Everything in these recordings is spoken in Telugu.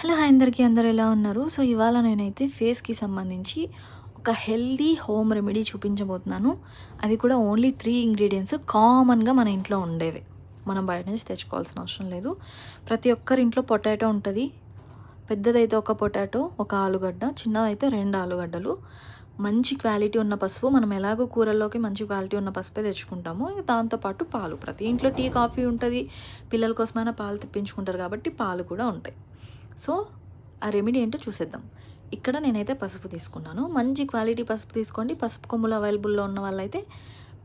హలో హాయ్ అందరికీ, అందరూ ఎలా ఉన్నారు? సో ఇవాళ నేనైతే ఫేస్‌కి సంబంధించి ఒక హెల్తీ హోమ్ రెమెడీ చూపించబోతున్నాను. అది కూడా ఓన్లీ 3 ఇంగ్రీడియెంట్స్ కామన్‌గా మన ఇంట్లో ఉండేవి. మనం బయట నుంచి తెచ్చుకోవాల్సిన అవసరం లేదు. ప్రతి ఒక్కరి ఇంట్లో పొటాటో ఉంటది. పెద్దదైతే ఒక పొటాటో, ఒక ఆలుగడ్డ, చిన్నవైతే 2 ఆలుగడ్డలు, మంచి క్వాలిటీ ఉన్న పసుపు. మనం ఎలాగో కూరల్లోకి మంచి క్వాలిటీ ఉన్న పసుపే తెచ్చుకుంటాము. ఇంక దాంతో పాటు పాలు. ప్రతి ఇంట్లో టీ, కాఫీ ఉంటది. పిల్లల కోసమైనా పాలు తెప్పించుకుంటారు కాబట్టి పాలు కూడా ఉంటాయి. సో ఆ రెమెడీ ఏంటో చూసేద్దాం. ఇక్కడ నేనైతే పసుపు తీసుకున్నాను. మంచి క్వాలిటీ పసుపు తీసుకోండి. పసుపు కొమ్ములు అవైలబుల్లో ఉన్న వాళ్ళైతే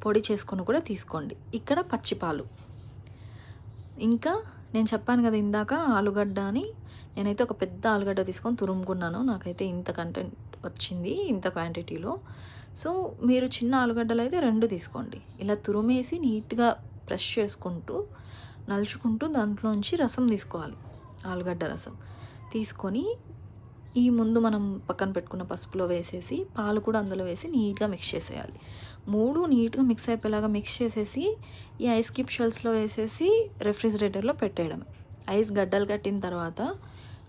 పొడి చేసుకొని కూడా తీసుకోండి. ఇక్కడ పచ్చి పాలు. ఇంకా నేను చెప్పాను కదా ఇందాక ఆలుగడ్డ అని. నేనైతే ఒక పెద్ద ఆలుగడ్డ తీసుకొని తురుముకున్నాను. నాకైతే ఇంత కంటెంట్ వచ్చింది ఇంత క్వాంటిటీలో. సో మీరు చిన్న ఆలుగడ్డలు అయితే 2 తీసుకోండి. ఇలా తురిమేసి నీట్గా బ్రష్ చేసుకుంటూ నలుచుకుంటూ దాంట్లోంచి రసం తీసుకోవాలి. ఆలుగడ్డ రసం తీసుకొని ఈ ముందు మనం పక్కన పెట్టుకున్న పసుపులో వేసేసి పాలు కూడా అందులో వేసి నీట్గా మిక్స్ చేసేయాలి. 3 నీట్గా మిక్స్ అయిపోయేలాగా మిక్స్ చేసేసి ఈ ఐస్ క్యూబ్ షెల్స్లో వేసేసి రెఫ్రిజిరేటర్లో పెట్టేయడమే. ఐస్ గడ్డలు కట్టిన తర్వాత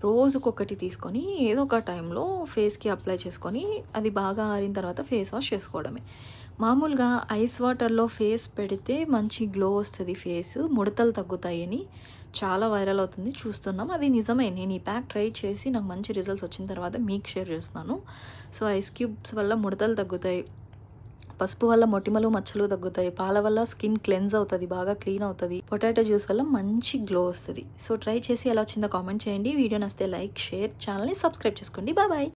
రోజుకొకటి తీసుకొని ఏదో ఒక టైంలో ఫేస్కి అప్లై చేసుకొని అది బాగా ఆరిన తర్వాత ఫేస్ వాష్ చేసుకోవడమే. మామూలుగా ఐస్ వాటర్లో ఫేస్ పెడితే మంచి గ్లో వస్తుంది, ఫేస్ ముడతలు తగ్గుతాయని చాలా వైరల్ అవుతుంది, చూస్తున్నాం. అది నిజమే. నేను ఈ ప్యాక్ ట్రై చేసి నాకు మంచి రిజల్ట్స్ వచ్చిన తర్వాత మీకు షేర్ చేస్తున్నాను. సో ఐస్ క్యూబ్స్ వల్ల ముడతలు తగ్గుతాయి, పసుపు వల్ల మొటిమలు మచ్చలు తగ్గుతాయి, పాల వల్ల స్కిన్ క్లెన్స్ అవుతుంది, బాగా క్లీన్ అవుతుంది, పొటాటో జ్యూస్ వల్ల మంచి గ్లో వస్తుంది. సో ట్రై చేసి ఎలా వచ్చిందో కామెంట్ చేయండి. వీడియో నచ్చితే లైక్, షేర్, ఛానల్ని సబ్స్క్రైబ్ చేసుకోండి. Bye bye.